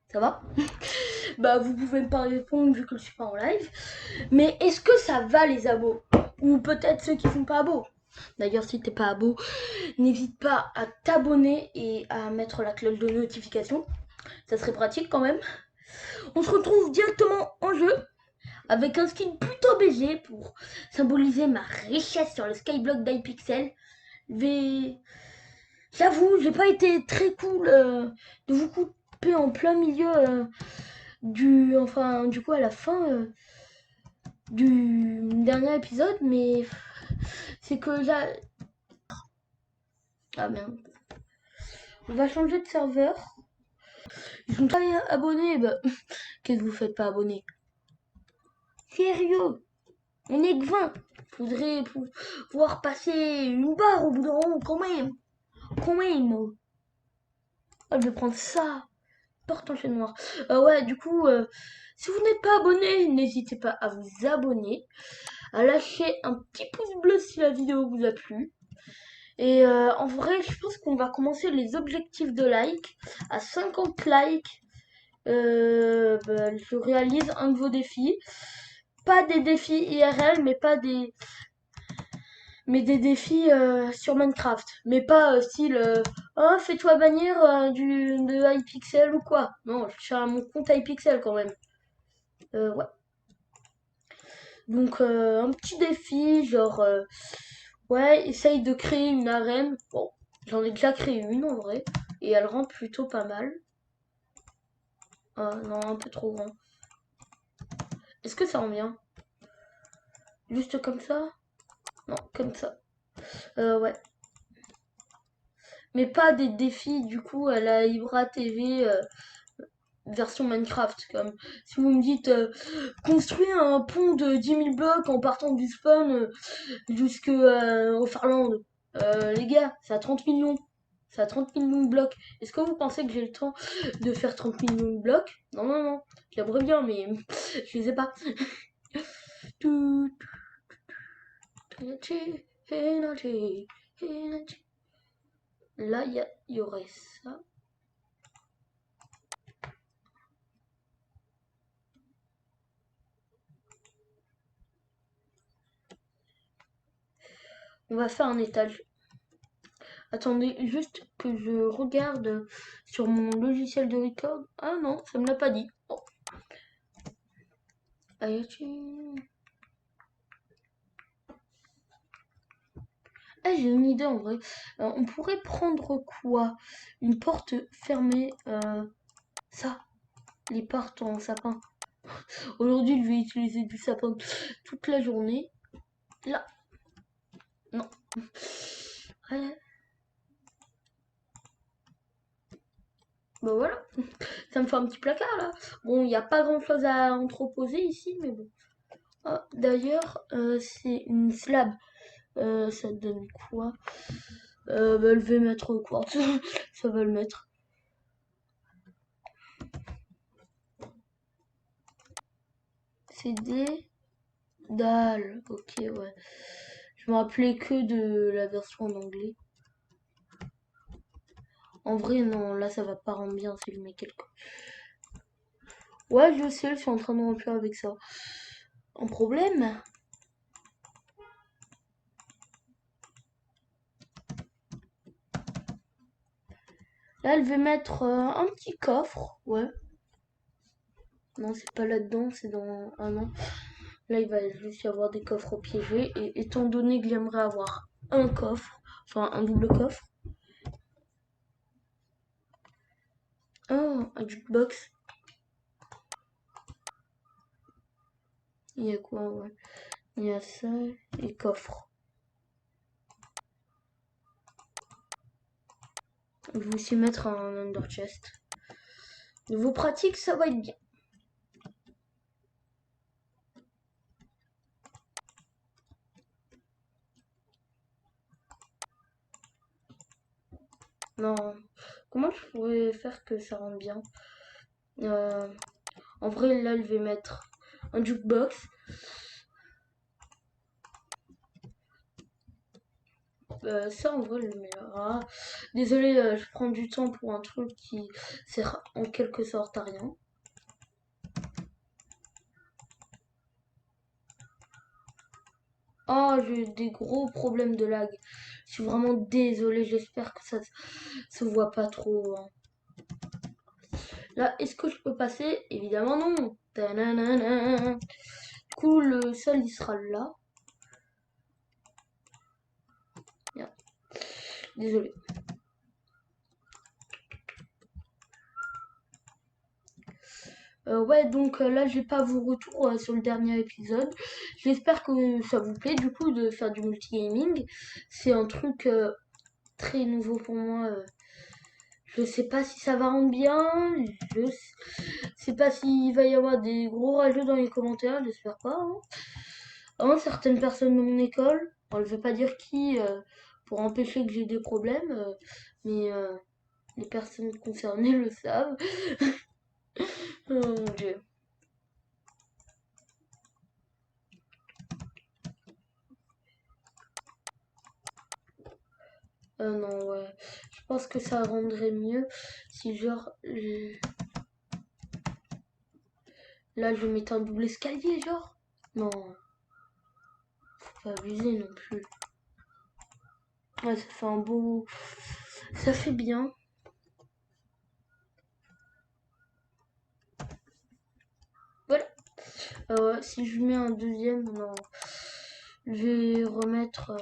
Ça va? Bah vous pouvez me pas répondre vu que je suis pas en live. Mais est-ce que ça va les abos? Ou peut-être ceux qui font pas abo. D'ailleurs si t'es pas abo, n'hésite pas à t'abonner et à mettre la cloche de notification. Ça serait pratique quand même. On se retrouve directement en jeu avec un skin plutôt BG pour symboliser ma richesse sur le skyblock d'iPixel. J'avoue, j'ai pas été très cool de vous couper en plein milieu du coup à la fin du dernier épisode, mais c'est que là, ah merde, on va changer de serveur. Ils sont pas abonnés, bah qu'est-ce que vous faites pas abonner? Sérieux, on est que 20. Faudrait pouvoir passer une barre au bout d'un moment quand même. Quand même. Oh, je vais prendre ça. Porte en chaîne noire. Ouais, du coup, si vous n'êtes pas abonné, n'hésitez pas à vous abonner, à lâcher un petit pouce bleu si la vidéo vous a plu. Et en vrai, je pense qu'on va commencer les objectifs de like. À 50 likes, je réalise un de vos défis. Pas des défis IRL, mais des défis sur Minecraft. Mais pas style oh, fais-toi bannir de iPixel ou quoi. Non, je tiens à mon compte iPixel quand même. Ouais. Donc un petit défi, genre ouais, essaye de créer une arène. Bon, j'en ai déjà créé une en vrai. Et elle rend plutôt pas mal. Ah non, un peu trop grand. Est-ce que ça rend bien? Juste comme ça? Non, comme ça. Ouais. Mais pas des défis du coup à la Ibra TV version Minecraft. Comme si vous me dites construire un pont de 10 000 blocs en partant du spawn jusqu'au Farland. Les gars, c'est à 30 millions. C'est à 30 millions de blocs. Est-ce que vous pensez que j'ai le temps de faire 30 millions de blocs? Non, non, non. J'aimerais bien, mais je les ai pas. Là, il y aurait ça. On va faire un étage. Attendez, juste que je regarde sur mon logiciel de record. Ah non, ça me l'a pas dit. Oh. Ah, j'ai une idée en vrai. On pourrait prendre quoi? Une porte fermée. Ça, les portes en sapin. Aujourd'hui, je vais utiliser du sapin toute la journée. Là, non. Ouais. Bah voilà, ça me fait un petit placard là. Bon, il n'y a pas grand chose à entreposer ici, mais bon. Ah, d'ailleurs, c'est une slab. Ça donne quoi? Bah, je vais mettre quartz. Ça va le mettre. C'est des dalles. Ok, ouais. Je me rappelais que de la version en anglais. En vrai, non, là, ça va pas rendre bien si je mets quelque. Ouais, je sais, je suis en train de remplir avec ça. Un problème? Là, elle veut mettre un petit coffre. Ouais. Non, c'est pas là-dedans, c'est dans... Ah non. Là, il va juste y avoir des coffres piégés. Et étant donné que j'aimerais avoir un coffre, enfin un double coffre. Oh, un jukebox. Il y a quoi, ouais. Il y a ça et coffre. Je vais aussi mettre un under chest. Niveau pratique, ça va être bien. Non. Comment je pourrais faire que ça rentre bien? Euh, En vrai, là, je vais mettre un jukebox. Ça en vrai le meilleur. Désolé, je prends du temps pour un truc qui sert en quelque sorte à rien. Oh, j'ai eu des gros problèmes de lag. Je suis vraiment désolée, j'espère que ça se voit pas trop, hein. Là, est-ce que je peux passer? Évidemment non. Ta-na-na-na. Du coup, le sol, il sera là. Merde. Désolé. Ouais, donc là, j'ai pas vos retours sur le dernier épisode. J'espère que ça vous plaît, du coup, de faire du multigaming. C'est un truc très nouveau pour moi. Je sais pas si ça va rendre bien. Je sais pas s'il va y avoir des gros rageux dans les commentaires. J'espère pas, hein. Certaines personnes de mon école, bon, je vais pas dire qui, pour empêcher que j'ai des problèmes, mais les personnes concernées le savent. Oh mon dieu. Non, ouais. Je pense que ça rendrait mieux si genre... Là, je mettais un double escalier, genre. Non. Faut pas abuser non plus. Ouais, ça fait un beau... Ça fait bien. Voilà. Si je mets un deuxième, non. Je vais remettre...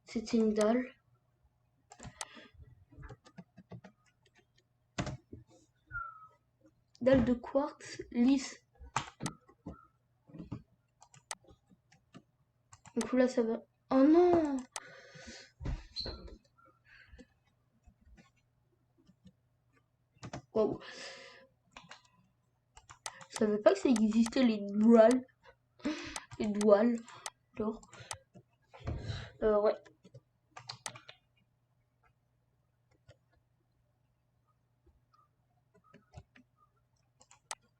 C'était une dalle. Dalle de quartz lisse. Du coup là ça va. Oh non! Waouh! Je savais pas que ça existait les douales. Les douales. Genre. Ouais.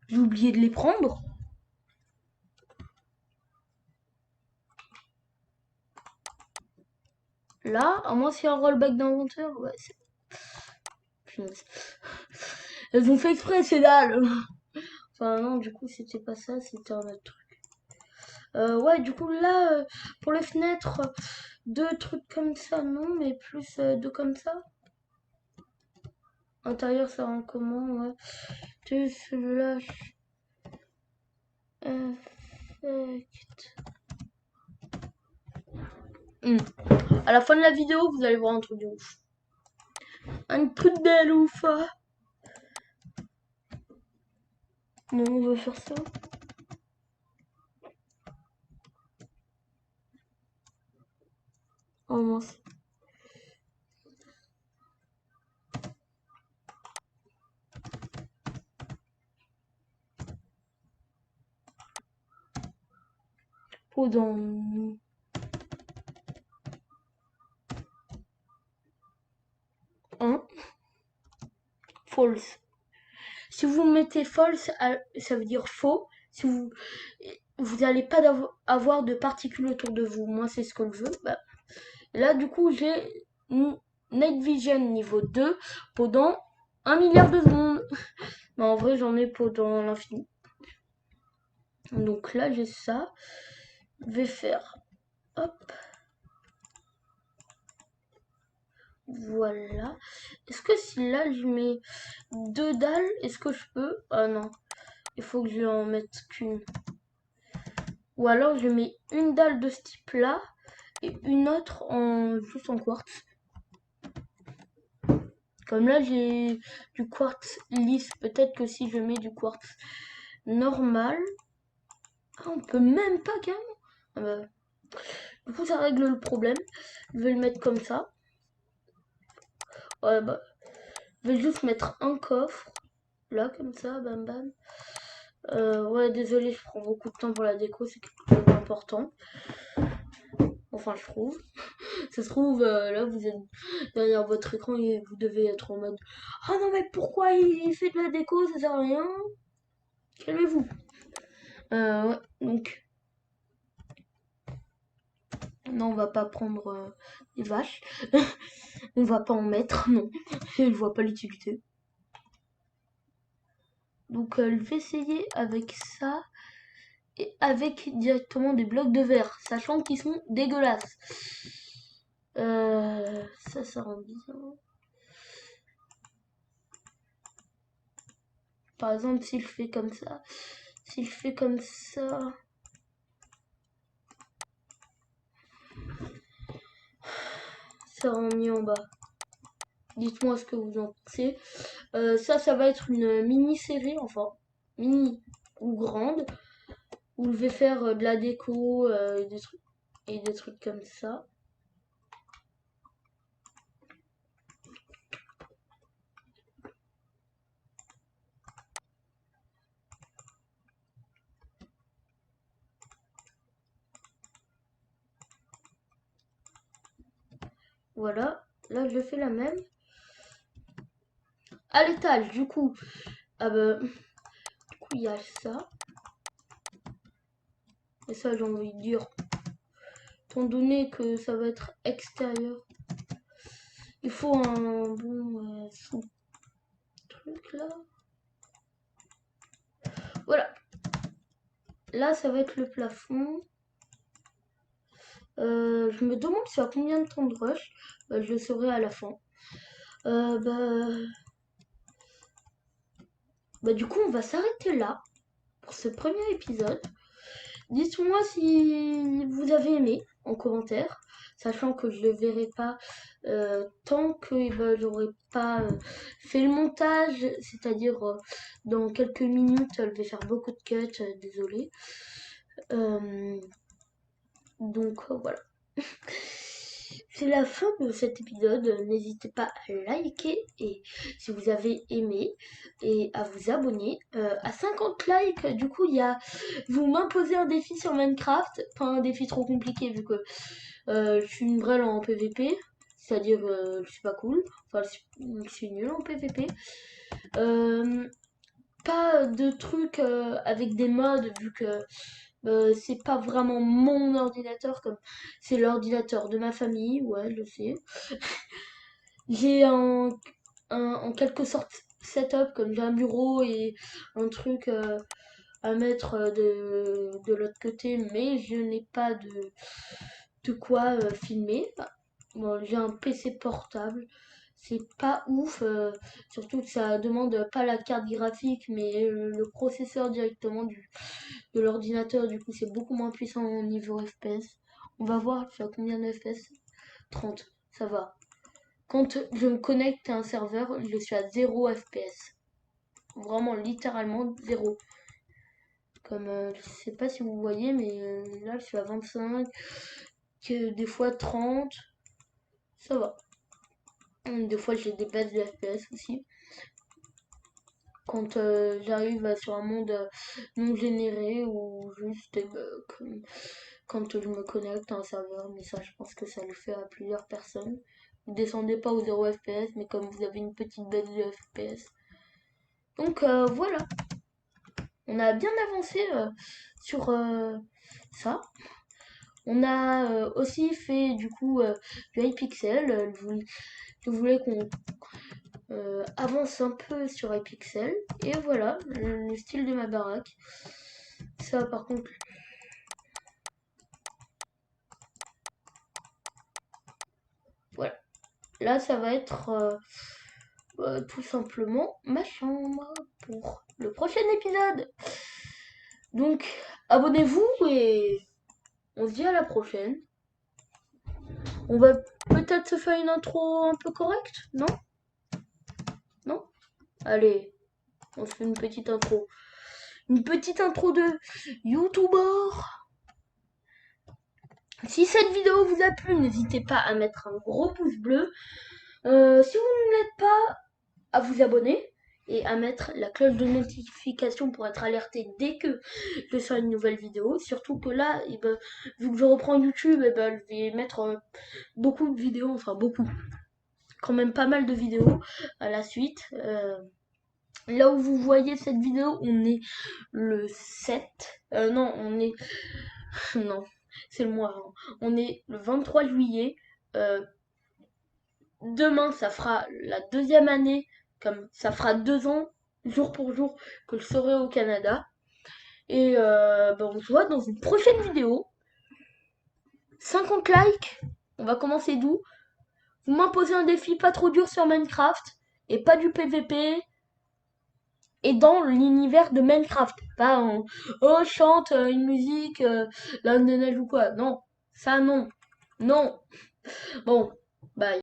J'ai oublié de les prendre. Là, à moins s'il y a un rollback d'inventeur. Ouais, c'est. Elles ont fait exprès ces dalles. Enfin non, du coup c'était pas ça, c'était un autre truc. Ouais, du coup là, pour les fenêtres, deux trucs comme ça, non, mais plus deux comme ça. Intérieur, ça rend comment, ouais. Tu celui-là. Perfect. À la fin de la vidéo, vous allez voir un truc de ouf. Un truc de ouf. Non, on va faire ça. Oh mince. Oh dans... Hein? False. Si vous mettez false, ça veut dire faux. Si vous n'allez pas avoir de particules autour de vous. Moi, c'est ce que je veux. Bah, là, du coup, j'ai Night Vision niveau 2 pendant 1 milliard de secondes. Mais en vrai, j'en ai pendant l'infini. Donc là, j'ai ça. Je vais faire... Hop. Voilà. Est-ce que si là, je mets deux dalles, est-ce que je peux? Ah non. Il faut que je en mette qu'une. Ou alors, je mets une dalle de ce type-là et une autre juste en quartz. Comme là, j'ai du quartz lisse. Peut-être que si je mets du quartz normal... Ah, on peut même pas carrément. Ah bah, du coup, ça règle le problème. Je vais le mettre comme ça. Ouais, bah, je vais juste mettre un coffre. Là, comme ça, bam bam. Ouais, désolé, je prends beaucoup de temps pour la déco. C'est quelque chose d'important. Enfin, je trouve. Ça se trouve, là, vous êtes derrière votre écran et vous devez être en mode « Ah non, mais pourquoi il fait de la déco, ça sert à rien ?» Calmez-vous. Ouais, donc, non, on va pas prendre des vaches. On va pas en mettre, non. Je vois pas l'utilité. Donc, je vais essayer avec ça et avec directement des blocs de verre, sachant qu'ils sont dégueulasses. Ça rend bizarre. Par exemple, s'il fait comme ça, ça rend mieux en bas. Dites-moi ce que vous en pensez. Ça va être une mini-série, enfin, mini ou grande, où je vais faire de la déco et des trucs comme ça. Voilà, là je fais la même. À l'étage, du coup, il y a ça. Et ça, j'ai envie de dire, étant donné que ça va être extérieur, il faut un bon truc là. Voilà. Là, ça va être le plafond. Je me demande sur combien de temps de rush. Je le saurai à la fin. Du coup, on va s'arrêter là pour ce premier épisode. Dites-moi si vous avez aimé en commentaire, sachant que je ne le verrai pas tant que j'aurai pas fait le montage, c'est-à-dire dans quelques minutes, je vais faire beaucoup de cuts, désolé. Donc voilà. C'est la fin de cet épisode. N'hésitez pas à liker et si vous avez aimé et à vous abonner. À 50 likes, du coup, vous m'imposez un défi sur Minecraft. Pas un défi trop compliqué vu que je suis une vraie en PVP. C'est-à-dire, je suis pas cool. Enfin, je suis nulle en PVP. Pas de trucs avec des mods vu que c'est pas vraiment mon ordinateur comme c'est l'ordinateur de ma famille, ouais, je sais. J'ai en quelque sorte setup comme j'ai un bureau et un truc à mettre de l'autre côté, mais je n'ai pas de quoi filmer. Bon, j'ai un PC portable. C'est pas ouf, surtout que ça demande pas la carte graphique, mais le processeur directement de l'ordinateur. Du coup, c'est beaucoup moins puissant au niveau FPS. On va voir, tu as combien de FPS? 30, ça va. Quand je me connecte à un serveur, je suis à 0 FPS. Vraiment, littéralement 0. Comme, je sais pas si vous voyez, mais là, je suis à 25, des fois 30. Ça va. Des fois, j'ai des baisses de FPS aussi. Quand j'arrive sur un monde non généré ou juste quand je me connecte à un serveur, mais ça je pense que ça le fait à plusieurs personnes. Vous descendez pas au 0 FPS, mais comme vous avez une petite baisse de FPS. Donc voilà, on a bien avancé sur ça. On a aussi fait du coup du Hypixel. Je voulais qu'on avance un peu sur Hypixel. Et voilà, le style de ma baraque. Ça par contre... Voilà. Là, ça va être tout simplement ma chambre pour le prochain épisode. Donc, abonnez-vous et on se dit à la prochaine. On va peut-être se faire une intro un peu correcte, non? Non? Allez, on se fait une petite intro. Une petite intro de YouTuber. Si cette vidéo vous a plu, n'hésitez pas à mettre un gros pouce bleu. Si vous ne l'êtes pas, à vous abonner. et à mettre la cloche de notification pour être alerté dès que je sors une nouvelle vidéo. Surtout que là, eh ben, vu que je reprends YouTube, eh ben, je vais mettre beaucoup de vidéos, enfin beaucoup, quand même pas mal de vidéos à la suite. Là où vous voyez cette vidéo, on est le 7. Non, on est... Non, c'est le mois avant. On est le 23 juillet. Demain, ça fera la deuxième année, comme ça fera 2 ans, jour pour jour, que je serai au Canada. Et ben, on se voit dans une prochaine vidéo. 50 likes. On va commencer d'où? Vous m'imposez un défi pas trop dur sur Minecraft et pas du PVP et dans l'univers de Minecraft. Pas en oh chante une musique, la de neige ou quoi. Non, ça non. Non. Bon, bye.